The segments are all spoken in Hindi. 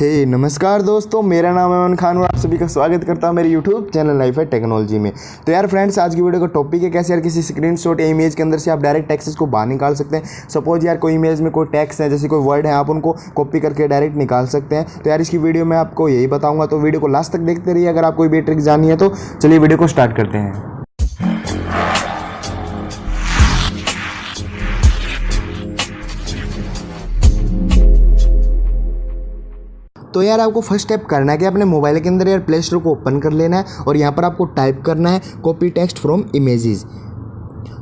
नमस्कार दोस्तों, मेरा नाम है अमन खान और आप सभी का स्वागत करता हूं मेरे यूट्यूब चैनल लाइफ है टेक्नोलॉजी में। तो यार फ्रेंड्स, आज की वीडियो का टॉपिक है कैसे यार किसी स्क्रीनशॉट या इमेज के अंदर से आप डायरेक्ट टेक्स्ट को बाहर निकाल सकते हैं। सपोज यार कोई इमेज में कोई टेक्स्ट है, जैसे कोई वर्ड है, आप उनको कॉपी करके डायरेक्ट निकाल सकते हैं। तो यार इसकी वीडियो में आपको यही बताऊँगा, तो वीडियो को लास्ट तक देखते रहिए। अगर आपको भी ट्रिक जाननी है तो चलिए वीडियो को स्टार्ट करते हैं। तो यार आपको फर्स्ट स्टेप करना है कि अपने मोबाइल के अंदर यार प्ले स्टोर को ओपन कर लेना है और यहाँ पर आपको टाइप करना है कॉपी टेक्स्ट फ्रॉम इमेजेस।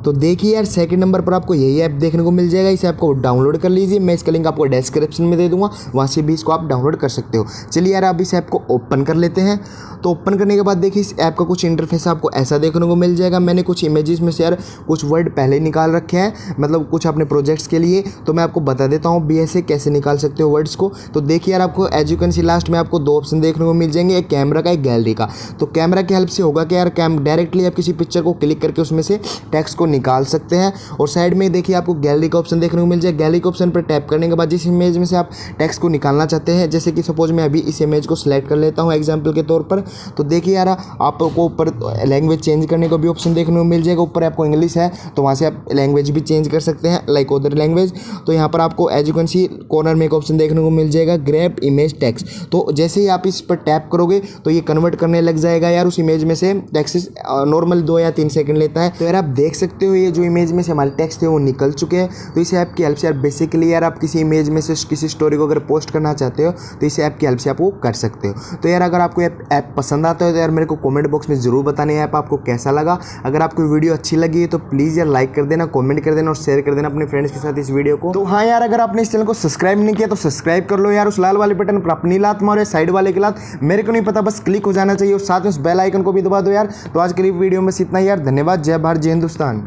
तो देखिए यार सेकंड नंबर पर आपको यही ऐप देखने को मिल जाएगा। इस ऐप को डाउनलोड कर लीजिए, मैं इसका लिंक आपको डिस्क्रिप्शन में दे दूंगा, वहाँ से भी इसको आप डाउनलोड कर सकते हो। चलिए यार आप इस ऐप को ओपन कर लेते हैं। तो ओपन करने के बाद देखिए इस ऐप का कुछ इंटरफेस आपको ऐसा देखने को मिल जाएगा। मैंने कुछ इमेजेस में से यार कुछ वर्ड पहले निकाल रखे हैं, मतलब कुछ अपने प्रोजेक्ट्स के लिए। तो मैं आपको बता देता हूँ भी ऐसे कैसे निकाल सकते हो वर्ड्स को। तो देखिए यार आपको as you can see last में आपको दो ऑप्शन देखने को मिल जाएंगे, एक कैमरा का, एक गैलरी का। तो कैमरा की हेल्प से होगा कि यार डायरेक्टली आप किसी पिक्चर को क्लिक करके उसमें से टेक्स्ट को निकाल सकते हैं। और साइड में देखिए आपको गैलरी का ऑप्शन देखने को मिल जाएगा। गैलरी के ऑप्शन पर टैप करने के बाद जिस इमेज में से आप टेक्स्ट को निकालना चाहते हैं, जैसे कि सपोज मैं अभी इस इमेज को सिलेक्ट कर लेता हूं एग्जांपल के तौर पर। तो देखिए यार आपको ऊपर लैंग्वेज चेंज करने का भी ऑप्शन देखने को मिल जाएगा। ऊपर आपको इंग्लिश है तो वहाँ से आप लैंग्वेज भी चेंज कर सकते हैं, लाइक अदर लैंग्वेज। तो यहाँ पर आपको as you can see corner में एक ऑप्शन देखने को मिल जाएगा ग्रैब इमेज टेक्स्ट। तो जैसे ही आप इस पर टैप करोगे तो ये कन्वर्ट करने लग जाएगा यार उस इमेज में से टेक्स्ट। नॉर्मल 2 या 3 सेकंड लेता है। तो यार आप देख सकते हो ये जो इमेज में से हमारे टेक्स्ट है वो निकल चुके हैं। तो इस ऐप की हेल्प से यार बेसिकली यार आप किसी इमेज में से किसी स्टोरी को अगर पोस्ट करना चाहते हो तो इस ऐप की हेल्प से आप वो कर सकते हो। तो यार अगर आपको ऐप पसंद आता है तो यार मेरे को कमेंट बॉक्स में जरूर बताना है ऐप आपको कैसा लगा। अगर आपको वीडियो अच्छी लगी है तो प्लीज़ यार लाइक कर देना, कमेंट कर देना और शेयर कर देना अपने फ्रेंड्स के साथ इस वीडियो को। तो हाँ यार, अगर आपने इस चैनल को सब्सक्राइब नहीं किया तो सब्सक्राइब कर लो यार। उस लाल वाले बटन पर अपनी लात मारो, साइड वाले की लात मेरे को नहीं पता, बस क्लिक हो जाना चाहिए और साथ में उस बेल आइकन को भी दबा दो यार। तो आज के लिए वीडियो में इतना ही यार। धन्यवाद। जय भारत, जय हिंदुस्तान।